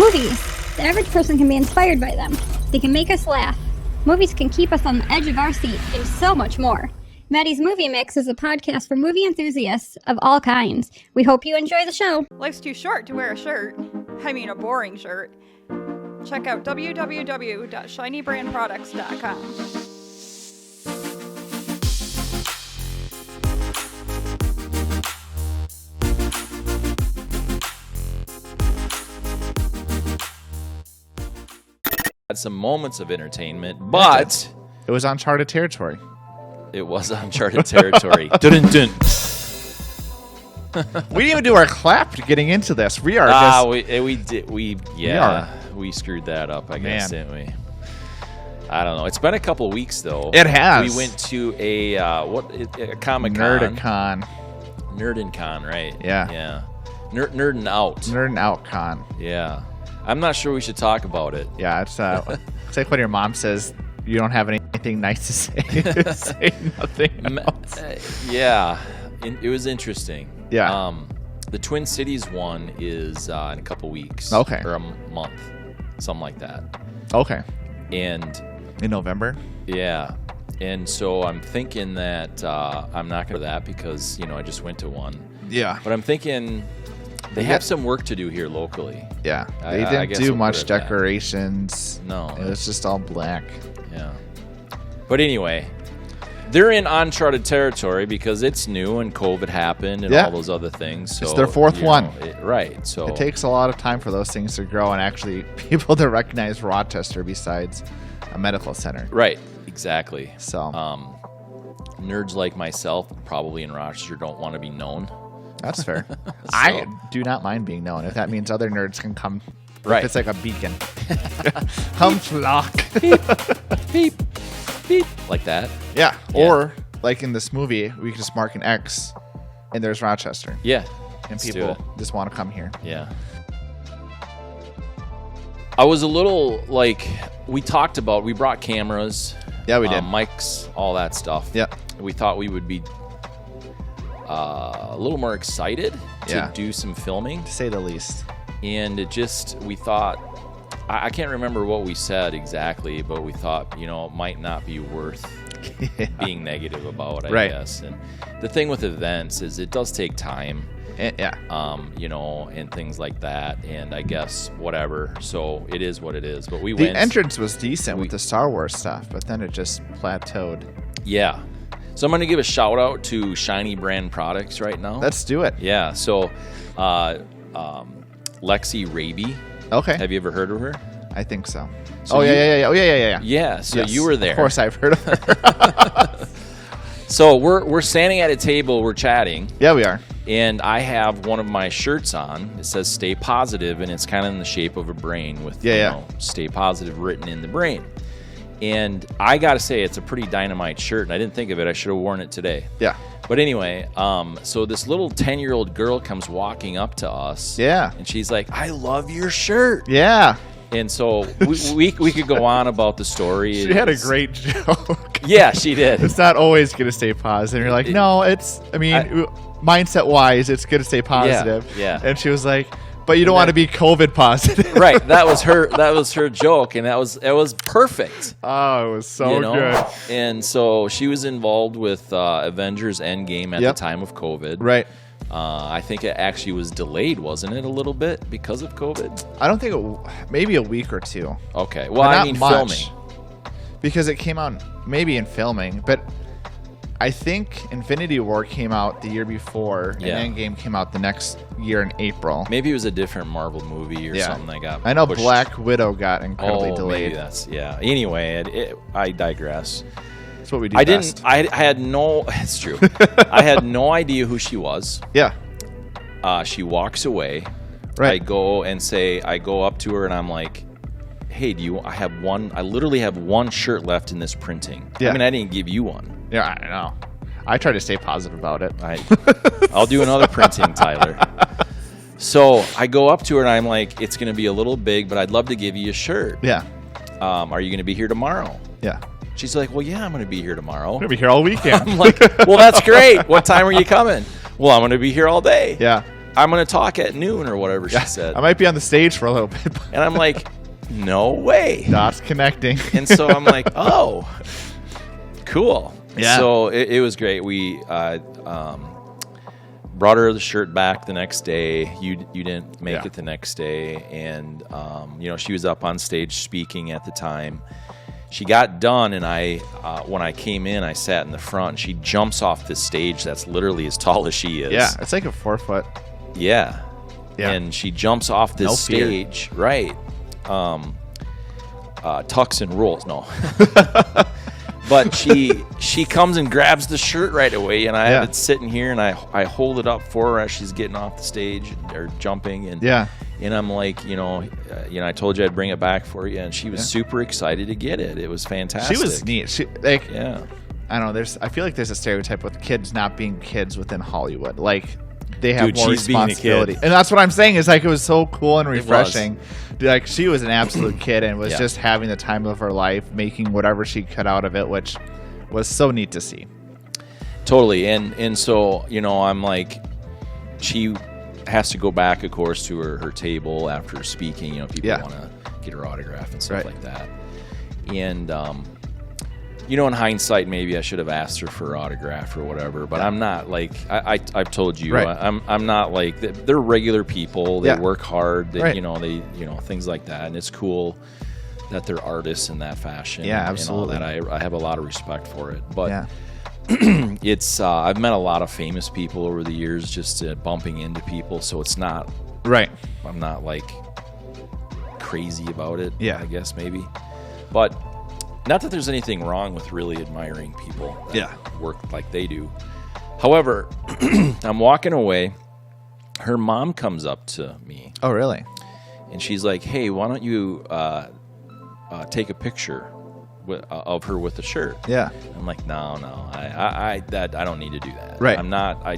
Movies. The average person can be inspired by them. They can make us laugh. Movies can keep us on the edge of our seat, and so much more. Maddie's Movie Mix is a podcast for movie enthusiasts of all kinds. We hope you enjoy the show. Life's too short to wear a shirt. I mean a boring shirt. Check out www.shinybrandproducts.com. Had some moments of entertainment, but it was Uncharted territory. It was Uncharted territory. Dun-dun-dun. We didn't even do our clap getting into this. We are we screwed that up, I guess, didn't we? I don't know. It's been a couple of weeks though. It has. We went to a Comic-Con. Nerdin-Con, right? Yeah. Nerdin' out. Nerdin' out con. Yeah. I'm not sure we should talk about it. Yeah, it's like when your mom says you don't have anything nice to say. Say nothing else. It was interesting. Yeah. The Twin Cities one is in a couple weeks. Okay. Or a month, something like that. Okay. And in November. Yeah. And so I'm thinking that I'm not going to that because I just went to one. Yeah. But I'm thinking they have some work to do here locally. Yeah. They didn't do much decorations. No. It was just all black. Yeah. But anyway, they're in Uncharted territory because it's new and COVID happened and all those other things. So, it's their fourth one. Right. So it takes a lot of time for those things to grow and actually people to recognize Rochester besides a medical center. Right. Exactly. So nerds like myself probably in Rochester don't want to be known. That's fair. I do not mind being known if that means other nerds can come. Right. If it's like a beacon. Come flock. Beep, beep, beep. Like that? Yeah. Or like in this movie, we can just mark an X and there's Rochester. Yeah. And people just want to come here. Yeah. I was a little we brought cameras. Yeah, we did. Mics, all that stuff. Yeah. We thought we would be a little more excited to do some filming, to say the least. And we thought, I can't remember what we said exactly, but we thought, it might not be worth being negative about, I guess. And the thing with events is it does take time. And things like that, and I guess whatever. So it is what it is. But we went. The entrance was decent with the Star Wars stuff, but then it just plateaued. Yeah. So I'm going to give a shout out to Shiny Brand Products right now. Let's do it. Yeah. So, Lexi Raby. Okay. Have you ever heard of her? I think so. Yeah. Yeah. So you were there. Of course, I've heard of her. So we're standing at a table. We're chatting. Yeah, we are. And I have one of my shirts on. It says "Stay Positive," and it's kind of in the shape of a brain with "Stay Positive" written in the brain. And I got to say, it's a pretty dynamite shirt, and I didn't think of it. I should have worn it today. Yeah. But anyway, so this little 10-year-old girl comes walking up to us. Yeah. And she's like, "I love your shirt." Yeah. And so we could go on about the story. She had a great joke. Yeah, she did. It's not always going to stay positive. You're like, no, mindset-wise, it's going to stay positive. Yeah. And she was like, but you don't want to be COVID positive. Right. That was her joke, and it was perfect. Oh, it was so good. And so she was involved with Avengers Endgame at the time of COVID. Right. I think it actually was delayed, wasn't it, a little bit because of COVID? I don't think maybe a week or two. Okay. Well, I mean filming. Because it came out maybe in filming, but I think Infinity War came out the year before, and Endgame came out the next year in April. Maybe it was a different Marvel movie or something that got I know pushed. Black Widow got incredibly delayed. Maybe Anyway, I digress. That's what we do best. I had no... It's true. I had no idea who she was. Yeah. She walks away. Right. I go up to her and I'm like, "Hey, I literally have one shirt left in this printing." Yeah. I mean, I didn't give you one. Yeah, I know. I try to stay positive about it. I'll do another printing, Tyler. So I go up to her and I'm like, "It's going to be a little big, but I'd love to give you a shirt." Yeah. Are you going to be here tomorrow? Yeah. She's like, "Well, yeah, I'm going to be here tomorrow." I'm going to be here all weekend. I'm like, "Well, that's great. What time are you coming?" "Well, I'm going to be here all day." Yeah. I'm going to talk at noon or whatever she said. I might be on the stage for a little bit. And I'm like, no way. Dots connecting. And so I'm like, oh, cool. Yeah. So it was great. We brought her the shirt back the next day. You didn't make it the next day. And, she was up on stage speaking at the time. She got done, and when I came in, I sat in the front. She jumps off the stage that's literally as tall as she is. Yeah, it's like a 4 foot. Yeah. Yeah. And she jumps off this stage. Right. Tucks and rolls. No. But she comes and grabs the shirt right away, and I have it sitting here, and I hold it up for her as she's getting off the stage or jumping, and and I'm like, I told you I'd bring it back for you, and she was super excited to get it. It was fantastic. She was neat. I don't know. I feel like there's a stereotype with kids not being kids within Hollywood. Like they have more responsibility, and that's what I'm saying. Is like it was so cool and refreshing. Like she was an absolute kid and was just having the time of her life, making whatever she could out of it, which was so neat to see. Totally, and so I'm like, she has to go back, of course, to her table after speaking. People want to get her autograph and stuff like that. And in hindsight, maybe I should have asked her for her autograph or whatever. But I'm not like I've told you. I'm not like they're regular people. They work hard. They, they things like that. And it's cool that they're artists in that fashion. Yeah, absolutely. And all that. I have a lot of respect for it. But it's I've met a lot of famous people over the years, just bumping into people. So it's not I'm not like crazy about it. I guess maybe, but. Not that there's anything wrong with really admiring people that work like they do. However, I'm walking away. Her mom comes up to me. Oh, really? And she's like, hey, why don't you take a picture of her with the shirt? Yeah. I'm like, no, I don't need to do that. Right. I'm not.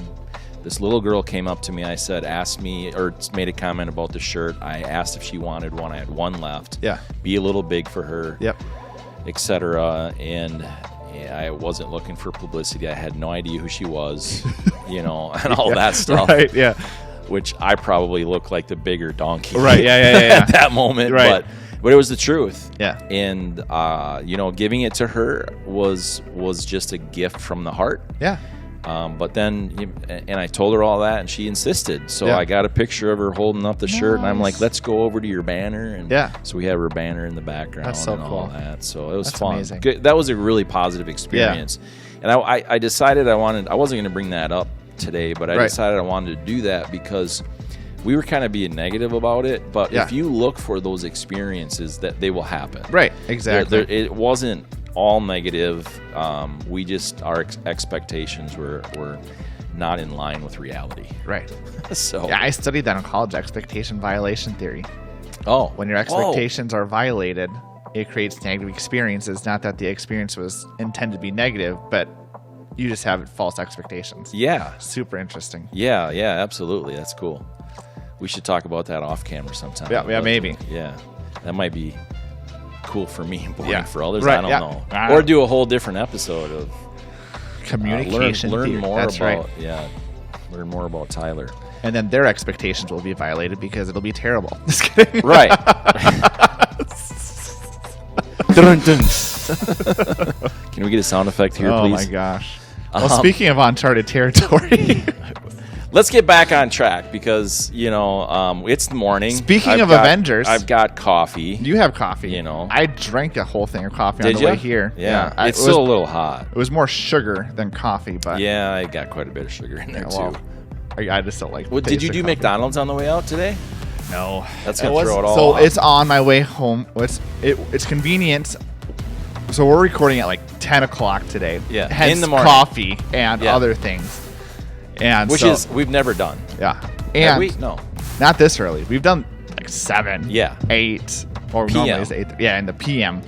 This little girl came up to me. I said, asked me or made a comment about the shirt. I asked if she wanted one. I had one left. Yeah. Be a little big for her. Yep. Etc. And I wasn't looking for publicity. I had no idea who she was, and all that stuff. Right. Yeah. Which I probably looked like the bigger donkey. Right. Yeah. At that moment. Right. But it was the truth. Yeah. And giving it to her was just a gift from the heart. Yeah. But then, and I told her all that, and she insisted. So I got a picture of her holding up the shirt, and I'm like, "Let's go over to your banner." And so we have her banner in the background. That's so and cool. all that. So it was That's fun. amazing. Good. That was a really positive experience. And I decided I wasn't going to bring that up today, but I decided I wanted to do that because we were kind of being negative about it. But if you look for those experiences, that they will happen. Right. Exactly. It wasn't all negative. We just our expectations were not in line with reality. Right. So I studied that in college, expectation violation theory. Oh, when your expectations are violated, it creates negative experiences. Not that the experience was intended to be negative, but you just have false expectations. Yeah. Super interesting. Yeah, absolutely. That's cool. We should talk about that off camera sometime. Yeah, maybe. Yeah, that might be cool for me and boring for others. Right, I don't know. Or do a whole different episode of communication. Learn more That's about learn more about Tyler. And then their expectations will be violated because it'll be terrible. Just kidding. Right. Can we get a sound effect here, please? Oh my gosh. Well, speaking of uncharted territory. Let's get back on track because, it's the morning. Speaking of Avengers. I've got coffee. You have coffee. I drank a whole thing of coffee on the way here. Yeah. It's still a little hot. It was more sugar than coffee, but... Yeah, I got quite a bit of sugar in there, too. I just don't like did you do McDonald's on the way out today? No. That's going to throw it all So off. it's on my way home. It's convenient. So we're recording at like 10 o'clock today. Yeah, hence in the morning. Coffee and other things. And Which is we've never done. Yeah. And we? No. Not this early. We've done like 7, 8, or PM. normally it's 8. Yeah, in the PM.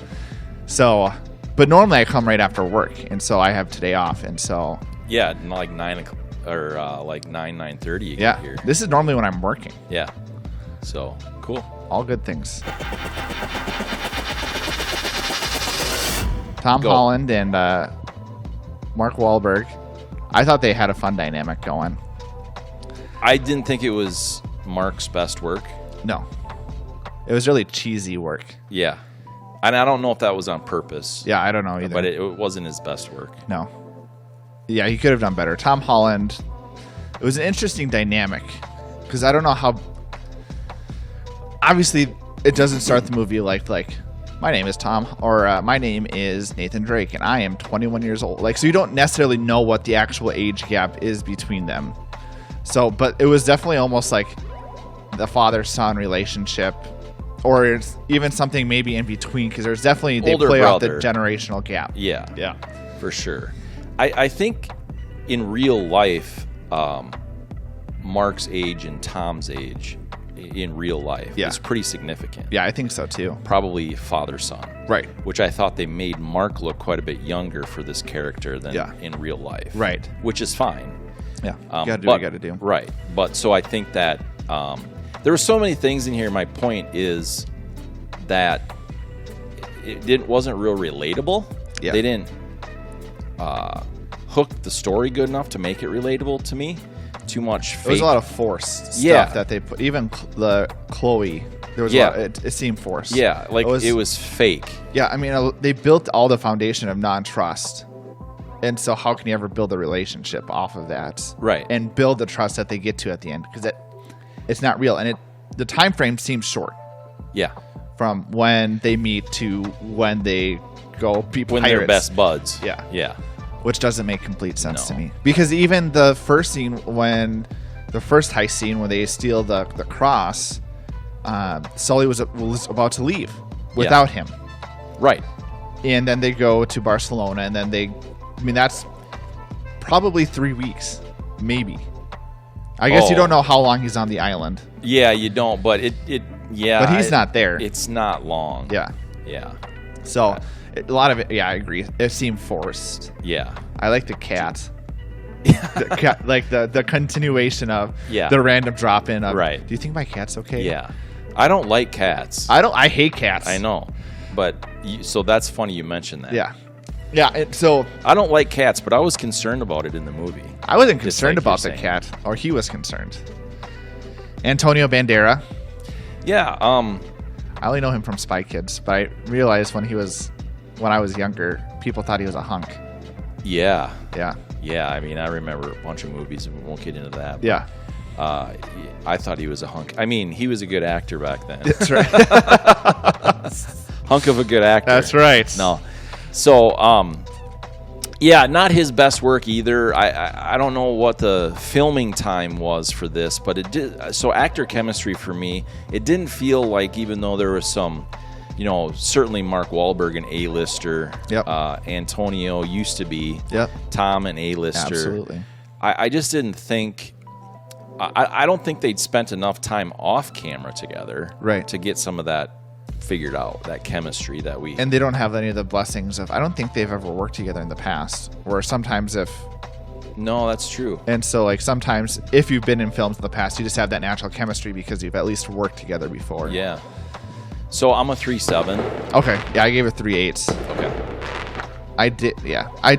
So, but normally I come right after work, and so I have today off, and so. Yeah, like 9 o'clock or like 9:30. You get here. This is normally when I'm working. Yeah. So cool. All good things. Tom Holland and Mark Wahlberg. I thought they had a fun dynamic going. I didn't think it was Mark's best work. No. It was really cheesy work. Yeah. And I don't know if that was on purpose. Yeah, I don't know either. But it wasn't his best work. No. Yeah, he could have done better. Tom Holland, it was an interesting dynamic because I don't know how. Obviously, it doesn't start the movie like my name is Tom or my name is Nathan Drake and I am 21 years old. Like, so you don't necessarily know what the actual age gap is between them. So, but it was definitely almost like the father-son relationship, or it's even something maybe in between because there's definitely they Older play brother. out the generational gap. Yeah. Yeah. For sure. I think in real life, Mark's age and Tom's age in real life is pretty significant. Yeah, I think so too. Probably father-son. Right. Which I thought they made Mark look quite a bit younger for this character than in real life. Right. Which is fine. Yeah. You gotta do what you gotta do. Right. But so I think that there were so many things in here. My point is that it wasn't real relatable. Yeah. They didn't hook the story good enough to make it relatable to me. Too much fake. There was a lot of forced stuff that they put. Even the Chloe, there was a lot, it seemed forced. Yeah, like it was fake. Yeah, I mean, they built all the foundation of non-trust. And so how can you ever build a relationship off of that? Right. And build the trust that they get to at the end? Because it's not real. And the time frame seems short. Yeah. From when they meet to when they go be when pirates. they're best buds. Yeah. Yeah. Which doesn't make complete sense to me. Because even the first scene the first heist scene when they steal the cross, Sully was about to leave without him. Right. And then they go to Barcelona and then that's probably 3 weeks, maybe. I guess you don't know how long he's on the island. Yeah, you don't, but but he's not there. It's not long. Yeah. Yeah. So a lot of it, I agree. It seemed forced. Yeah. I like the cat. The cat, like the continuation of the random drop in of, right. Do you think my cat's okay? Yeah. I don't like cats. I hate cats. I know. But so that's funny you mentioned that. Yeah. Yeah, so I don't like cats, but I was concerned about it in the movie. I wasn't concerned about the cat, or he was concerned. Antonio Banderas. Yeah, I only know him from Spy Kids, but I realized when I was younger, people thought he was a hunk. Yeah. Yeah. Yeah, I mean, I remember a bunch of movies, and we won't get into that. But, yeah. I thought he was a hunk. I mean, he was a good actor back then. That's right. Hunk of a good actor. That's right. No. So, yeah, not his best work either. I don't know what the filming time was for this, but it did. So actor chemistry for me, it didn't feel like, even though there was some, certainly Mark Wahlberg, an A-lister. Yep. Antonio used to be. Yep. Tom, an A-lister. Absolutely. I just didn't think. I don't think they'd spent enough time off camera together. Right. To get some of that figured out, that chemistry that we. And they don't have any of the blessings of. I don't think they've ever worked together in the past. Or sometimes No, that's true. And so, like, sometimes if you've been in films in the past, you just have that natural chemistry because you've at least worked together before. Yeah. So I'm a 3.7. Okay. Yeah, I gave it 3.8. Okay. I did. Yeah. I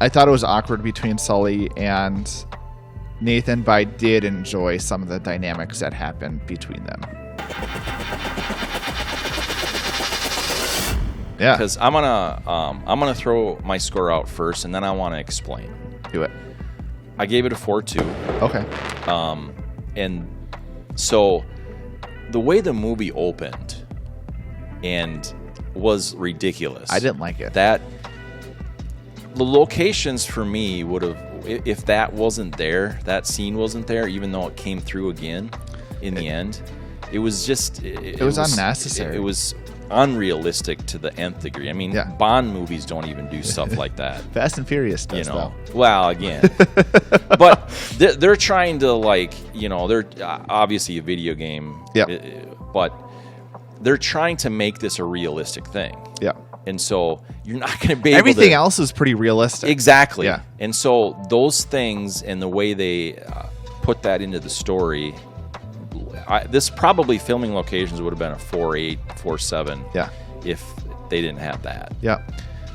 thought it was awkward between Sully and Nathan, but I did enjoy some of the dynamics that happened between them. Yeah. Because I'm gonna throw my score out first, and then I want to explain. Do it. I gave it a 4.2. Okay. And so the way the movie opened and was ridiculous. I didn't like it. The locations for me would have, if that wasn't there, that scene wasn't there, even though it came through again in the end, it was just... It was unnecessary. It was unrealistic to the nth degree. I mean, Bond movies don't even do stuff like that. Fast and Furious does, though. Well, again. But they're trying to, they're obviously a video game. But they're trying to make this a realistic thing. Yeah. And so you're not going to be able Everything else is pretty realistic. Exactly. Yeah. And so those things and the way they put that into the story, this probably filming locations would have been a 4.8, 4.7. Yeah. If they didn't have that. Yeah.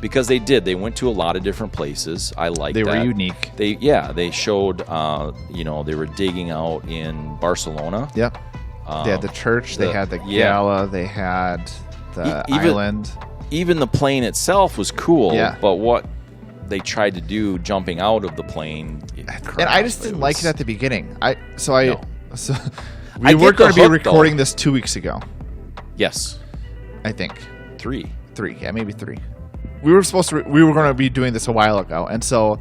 Because they did. They went to a lot of different places. I like that. They were unique. They showed, they were digging out in Barcelona. Yep. They had the church. They had the gala. They had the island. Even the plane itself was cool. Yeah. But what they tried to do jumping out of the plane. And I just didn't like it at the beginning. We I were get going to the be hook, recording though. this 2 weeks ago. Yes. I think. 3. Yeah, maybe 3. We were going to be doing this a while ago, and so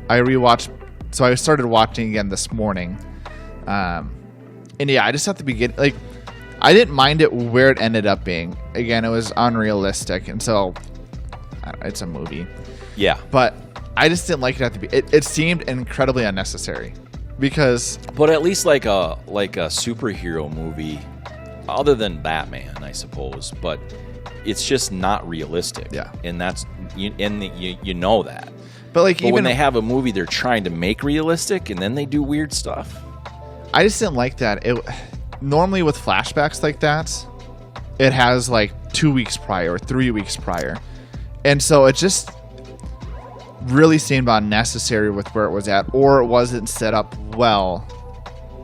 I rewatched. So I started watching again this morning, and yeah, I just at the beginning, like, I didn't mind it where it ended up being. Again, it was unrealistic, and so it's a movie. Yeah, but I just didn't like it at the beginning. It seemed incredibly unnecessary because. But at least like a superhero movie, other than Batman, I suppose, but. It's just not realistic. Yeah. And that's you know that. But even when they have a movie they're trying to make realistic and then they do weird stuff. I just didn't like that. Normally with flashbacks like that, it has like 2 weeks prior or 3 weeks prior. And so it just really seemed unnecessary with where it was at, or it wasn't set up well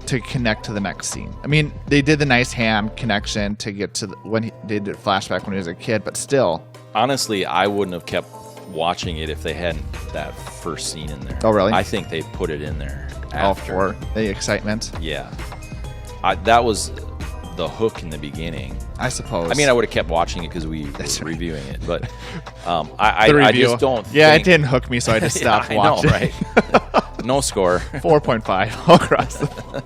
to connect to the next scene. I mean, they did the nice hand connection to get to when they did flashback when he was a kid, but still. Honestly, I wouldn't have kept watching it if they hadn't that first scene in there. Oh, really? I think they put it in there after. Oh, for the excitement? Yeah. That was the hook in the beginning. I suppose. I mean, I would have kept watching it because we were reviewing it, but I just don't think... it didn't hook me, so I just stopped watching. I know, right? No score. 4.5 all across the board.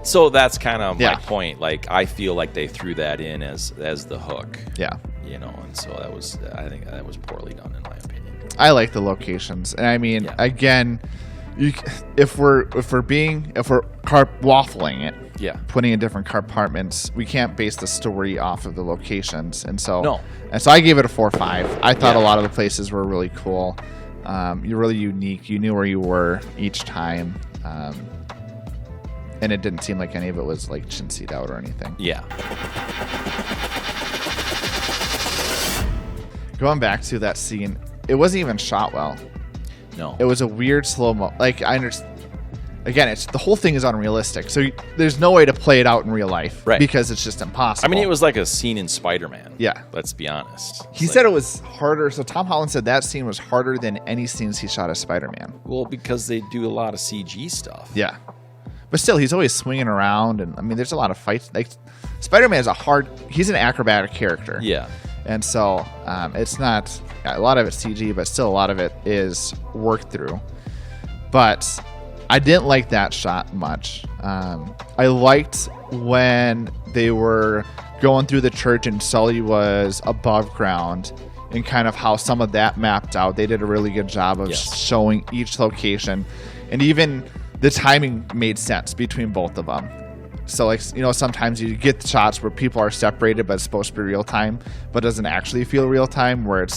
So that's kind of my point. Like, I feel like they threw that in as the hook. Yeah. And so I think that was poorly done in my opinion. I like the locations. And I mean, again, if we're waffling it, putting in different compartments, we can't base the story off of the locations. And so I gave it a 4.5. I thought a lot of the places were really cool. You're really unique. You knew where you were each time. And it didn't seem like any of it was like chintzied out or anything. Yeah. Going back to that scene, it wasn't even shot well. No. It was a weird slow-mo. Like, I understand. Again, the whole thing is unrealistic. So there's no way to play it out in real life. Right. Because it's just impossible. I mean, it was like a scene in Spider-Man. Yeah. Let's be honest. He said it was harder. So Tom Holland said that scene was harder than any scenes he shot as Spider-Man. Well, because they do a lot of CG stuff. Yeah. But still, he's always swinging around. And, I mean, there's a lot of fights. Like, Spider-Man is he's an acrobatic character. Yeah. And so it's not, a lot of it's CG, but still a lot of it is worked through. But I didn't like that shot much. I liked when they were going through the church and Sully was above ground and kind of how some of that mapped out. They did a really good job of showing each location. And even the timing made sense between both of them. So, like, sometimes you get shots where people are separated, but it's supposed to be real time, but doesn't actually feel real time, where it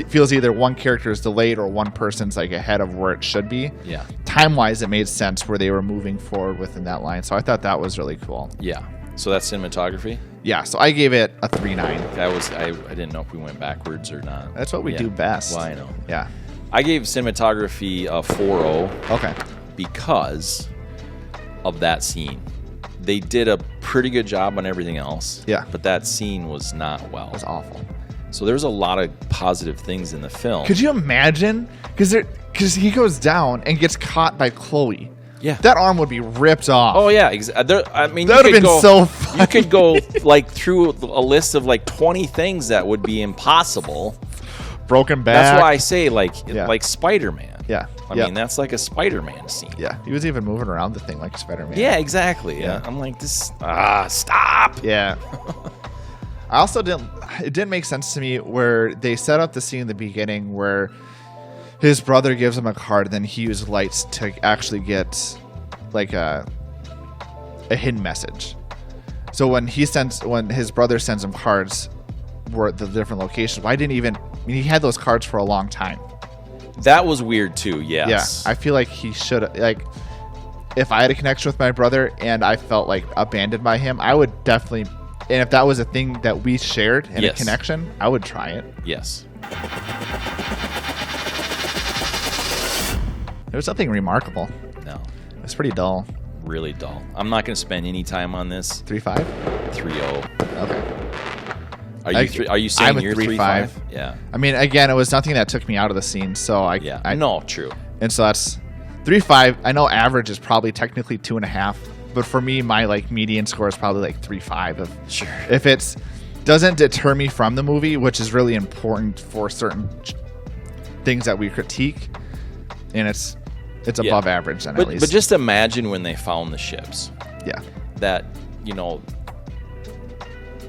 feels either one character is delayed or one person's like ahead of where it should be. Yeah. Time-wise, it made sense where they were moving forward within that line. So I thought that was really cool. Yeah. So that's cinematography? Yeah. So I gave it a 3.9. I didn't know if we went backwards or not. That's what we do best. Well, I know. Yeah. I gave cinematography a 4.0. Okay. Because of that scene. They did a pretty good job on everything else. Yeah. But that scene was not well. It was awful. So there's a lot of positive things in the film. Could you imagine? Because he goes down and gets caught by Chloe. Yeah. That arm would be ripped off. Oh, yeah. I mean, that would have been so funny. You could go like through a list of like 20 things that would be impossible. Broken back. That's why I say like Spider-Man. Yeah. I mean, that's like a Spider-Man scene. Yeah. He was even moving around the thing like Spider-Man. Yeah, exactly. Yeah. I'm like, stop. Yeah. I also it didn't make sense to me where they set up the scene in the beginning where his brother gives him a card, and then he uses lights to actually get like a hidden message. So when his brother sends him cards were at the different locations, he had those cards for a long time. That was weird too, yes. Yeah, I feel like he should have, like, if I had a connection with my brother and I felt like abandoned by him, I would definitely And if that was a thing that we shared and Yes. a connection, I would try it. Yes. There was nothing remarkable. No. It was pretty dull. Really dull. I'm not going to spend any time on this. 3.5? 3.0. Okay. Are you saying I'm a you're 3.5? 3.5? Yeah. I mean, again, it was nothing that took me out of the scene, so No, true. And so that's 3.5. I know average is probably technically 2.5, but for me, my like median score is probably like 3.5. Sure. If it's doesn't deter me from the movie, which is really important for certain things that we critique, and it's above average then at least. But just imagine when they found the ships. Yeah. That, you know,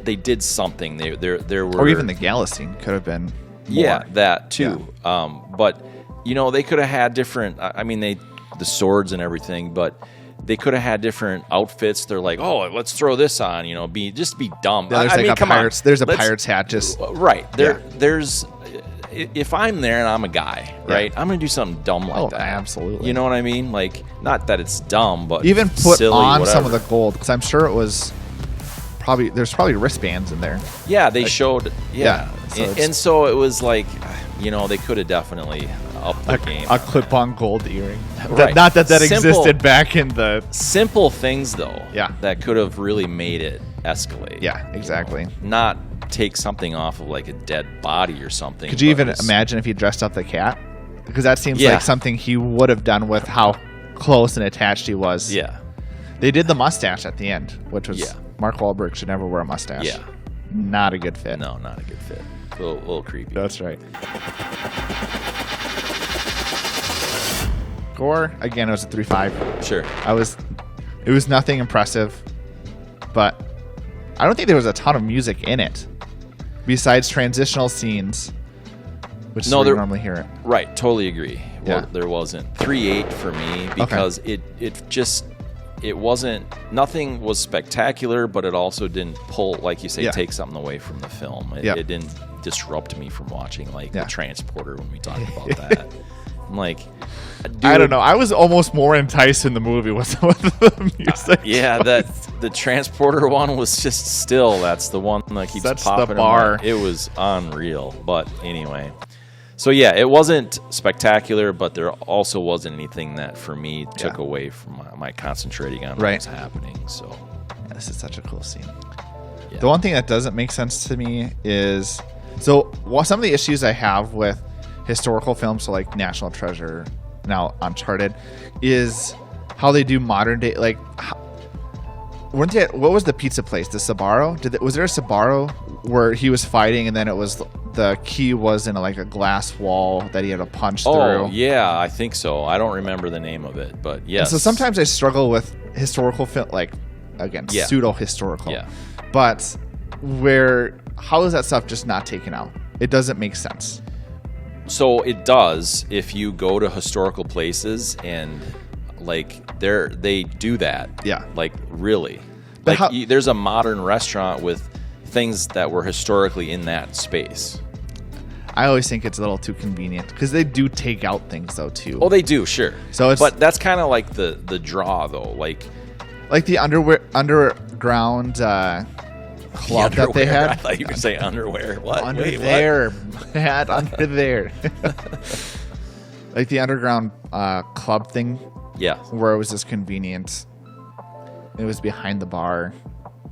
they did something. There were, or even the gala scene could have been more. Yeah, that too. Yeah. But you know, they could have had different. I mean, the swords and everything, but they could have had different outfits. They're like, oh, let's throw this on. You know, be dumb. Yeah, there's a pirate's. There's a pirate's hat. Just right there. Yeah. There's. If I'm there and I'm a guy, right, I'm gonna do something dumb like that. Absolutely. You know what I mean? Like, not that it's dumb, but even put silly, on whatever. some of the gold, because I'm sure it was probably there's probably wristbands in there. Yeah, they showed. Yeah, so so it was like, you know, they could have definitely upped the game. A clip-on gold earring. Right. Not that existed back in the simple things though. Yeah. That could have really made it escalate. Yeah, exactly. You know? Not take something off of like a dead body or something. Could you even imagine if he dressed up the cat? Because that seems like something he would have done with how close and attached he was. Yeah. They did the mustache at the end, which was Mark Wahlberg should never wear a mustache. Yeah. Not a good fit. No, not a good fit. A little creepy. That's right. Gore, again, it was a 3.5. Sure. It was nothing impressive, but I don't think there was a ton of music in it. Besides transitional scenes, which is where you normally hear it. Right, totally agree. Well, Yeah. there wasn't. 3.8 for me because it wasn't, nothing was spectacular, but it also didn't pull, like you say, take something away from the film. It didn't disrupt me from watching like The Transporter when we talked about that. I'm like, dude, I don't know. I was almost more enticed in the movie with some of the music. The Transporter one was just still. That's the one that keeps popping. The bar. It was unreal. But anyway, so yeah, it wasn't spectacular, but there also wasn't anything that for me took away from my concentrating on what was happening. So this is such a cool scene. Yeah. The one thing that doesn't make sense to me is some of the issues I have with historical films, so like National Treasure, now Uncharted, is how they do modern day. Like, what was the pizza place? The Sbarro? Was there a Sbarro where he was fighting and then it was the key was in like a glass wall that he had to punch through? Oh yeah, I think so. I don't remember the name of it, but yes. And so sometimes I struggle with historical film, like again pseudo historical. Yeah. But how is that stuff just not taken out? It doesn't make sense. So it does if you go to historical places and like they do that. Yeah. Like really. But like there's a modern restaurant with things that were historically in that space. I always think it's a little too convenient because they do take out things though too. Oh, they do, sure. So but that's kind of like the draw though, like the underground club that they had. I thought you were saying underwear. What? Under there, Matt. Under there. Like the underground club thing. Yeah. Where it was just convenient. It was behind the bar.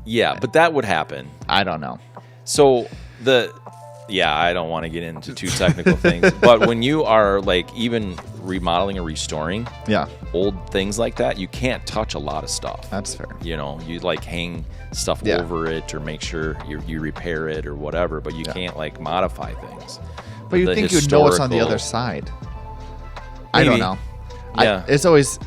Yeah, but that would happen. I don't know. So I don't want to get into too technical things, but when you are like even remodeling or restoring old things like that, you can't touch a lot of stuff. That's fair. You know, you like hang stuff over it or make sure you repair it or whatever, but you can't like modify things. But you think you'd know what's on the other side. Maybe. I don't know. Yeah. It's always...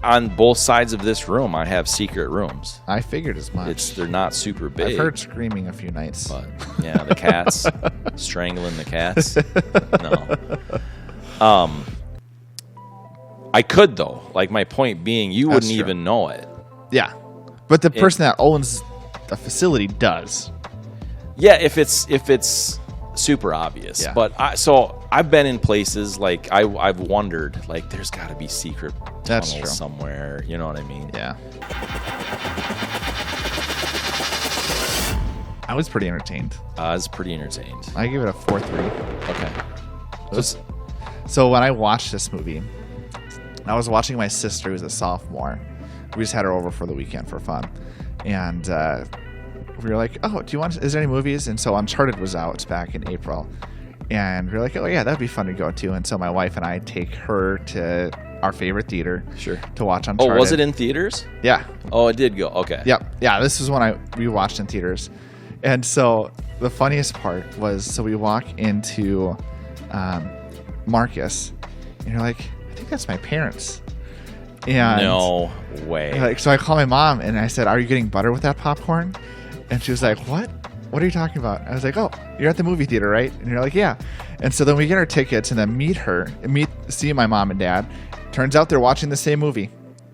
On both sides of this room, I have secret rooms. I figured as much. They're not super big. I've heard screaming a few nights. But yeah, the cats strangling the cats. No. I could though. Like my point being, you wouldn't even know it. Yeah, but the person that owns the facility does. Yeah, if it's super obvious. Yeah. But I've been in places like I've wondered like there's got to be secret tunnels somewhere. You know what I mean? Yeah. I was pretty entertained. I was pretty entertained. I give it a 4.3. Okay. So when I watched this movie, I was watching my sister, who's a sophomore. We just had her over for the weekend for fun. And we were like, oh, is there any movies? And so Uncharted was out back in April. And we were like, oh, yeah, that'd be fun to go to. And so my wife and I take her to our favorite theater to watch Uncharted. Oh, was it in theaters? Yeah. Oh, it did go. Okay. Yep. Yeah, this is when we watched in theaters. And so the funniest part was, so we walk into Marcus, and you're like, I think that's my parents. And no way. Like, so I call my mom, and I said, are you getting butter with that popcorn? And she was like, what? What are you talking about? I was like, oh, you're at the movie theater, right? And you're like, yeah. And so then we get our tickets and then see my mom and dad. Turns out they're watching the same movie.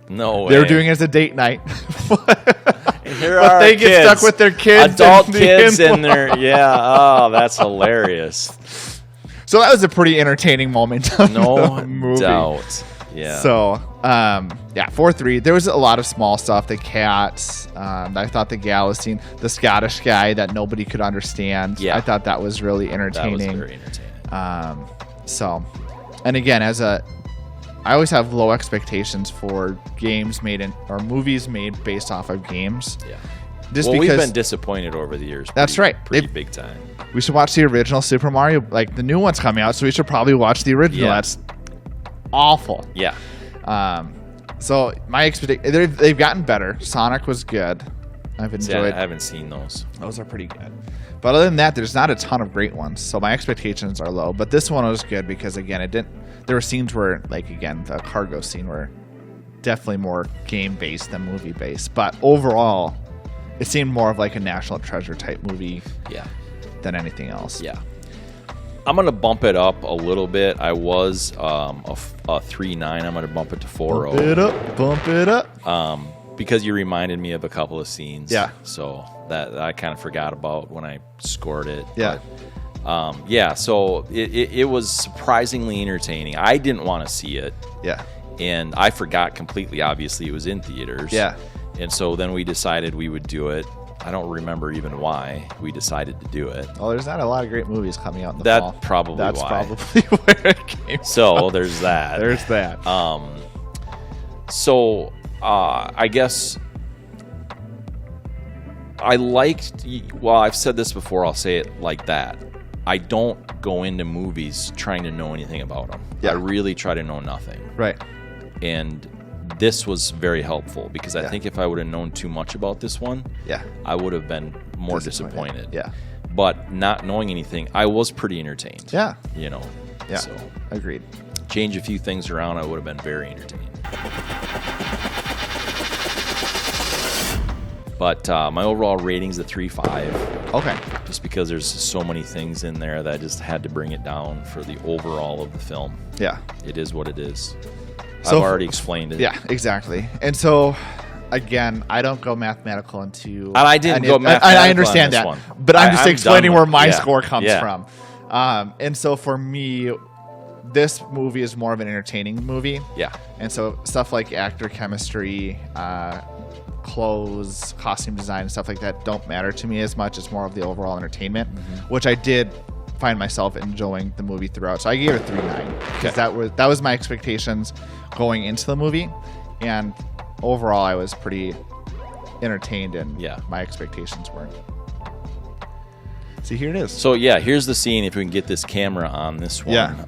No way. They were doing it as a date night. But they get stuck with their kids. Adult kids in there. Yeah. Oh, that's hilarious. So that was a pretty entertaining moment. No movie. doubt. Yeah. So, 4.3. There was a lot of small stuff. The cats. I thought the gala scene, the Scottish guy that nobody could understand. Yeah. I thought that was really entertaining. That was very entertaining. So, and again, I always have low expectations for games made or movies made based off of games. Yeah. Just because we've been disappointed over the years. That's right. Pretty big time. We should watch the original Super Mario. Like, the new one's coming out, so we should probably watch the original. Yeah. That's awful. Yeah. So my expectation, they've gotten better. Sonic was good. I've enjoyed. I haven't seen those. Those are pretty good. But other than that, there's not a ton of great ones. So my expectations are low. But this one was good because, again, there were scenes where, like, again, the cargo scene were definitely more game-based than movie-based. But overall, it seemed more of like a National Treasure type movie than anything else. Yeah. I'm going to bump it up a little bit. I was a 3.9. I'm going to bump it to 4.0. Bump it up. Because you reminded me of a couple of scenes. Yeah. So that I kind of forgot about when I scored it. Yeah. But, so it was surprisingly entertaining. I didn't want to see it. Yeah. And I forgot completely, obviously, it was in theaters. Yeah. And so then we decided we would do it. I don't remember even why we decided to do it. Oh, there's not a lot of great movies coming out in the fall. That's probably why. That's probably where it came from. So there's that. There's that. I guess I liked, well, I've said this before, I'll say it like that. I don't go into movies trying to know anything about them. Yeah. I really try to know nothing. Right. And this was very helpful because I think if I would have known too much about this one, I would have been more disappointed. Yeah. But not knowing anything, I was pretty entertained. Yeah. You know. Yeah. So agreed. Change a few things around, I would have been very entertained. But my overall rating's a 3.5. Okay. Just because there's so many things in there that I just had to bring it down for the overall of the film. Yeah. It is what it is. So I've already explained it. Yeah, exactly. And so, again, I don't go mathematical into... And I didn't go mathematical. I understand that. One. But I'm just explaining where my score comes Yeah. from. And so for me, this movie is more of an entertaining movie. Yeah. And so stuff like actor chemistry, clothes, costume design, and stuff like that don't matter to me as much. It's more of the overall entertainment, which I did find myself enjoying the movie throughout. So I gave it a 3.9 because that was my expectations going into the movie, and overall I was pretty entertained, and my expectations weren't. See, here it is. So here's the scene. If we can get this camera on this one,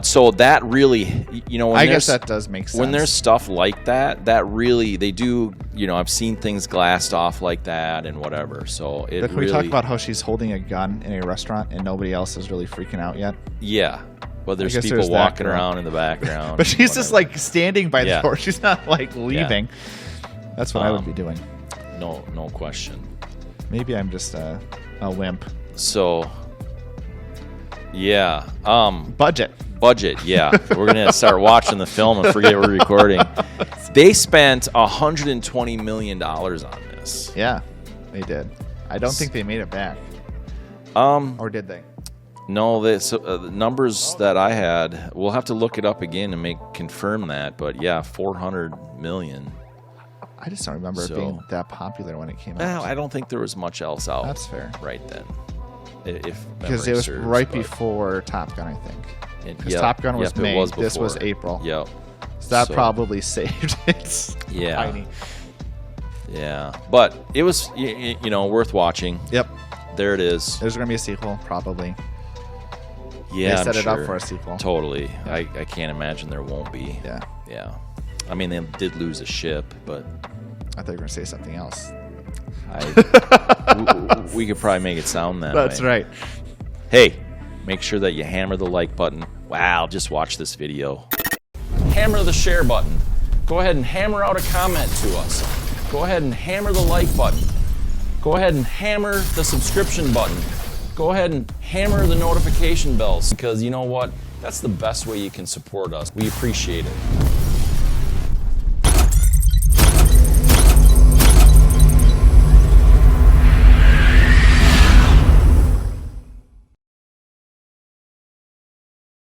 so that really, you know, I guess that does make sense. When there's stuff like that, that really, they do, you know, I've seen things glassed off like that and whatever. So it Can we talk about how she's holding a gun in a restaurant and nobody else is really freaking out yet? Yeah. Well, there's people walking around in the background. But she's just like standing by the door. She's not like leaving. Yeah. That's what I would be doing. No question. Maybe I'm just a wimp. So, yeah. Budget, yeah. We're going to start watching the film and forget we're recording. They spent $120 million on this. Yeah, they did. I don't think they made it back. Or did they? No, the numbers that I had, we'll have to look it up again and confirm that. But yeah, $400 million. I just don't remember it being that popular when it came out. Well, I don't think there was much else out. That's fair. Right then. Because it was before Top Gun, I think. Because Top Gun was May. This was April. Yep. So that probably saved it. Tiny. Yeah. But it was, worth watching. Yep. There it is. There's going to be a sequel, probably. Yeah, they set it up for a sequel. Totally. I can't imagine there won't be. Yeah. Yeah. I mean, they did lose a ship, but... I thought you were going to say something else. We could probably make it sound that That's way. right. Hey, make sure that you hammer the like button. Wow, just watch this video. Hammer the share button. Go ahead and hammer out a comment to us. Go ahead and hammer the like button. Go ahead and hammer the subscription button. Go ahead and hammer the notification bells, because you know what? That's the best way you can support us. We appreciate it.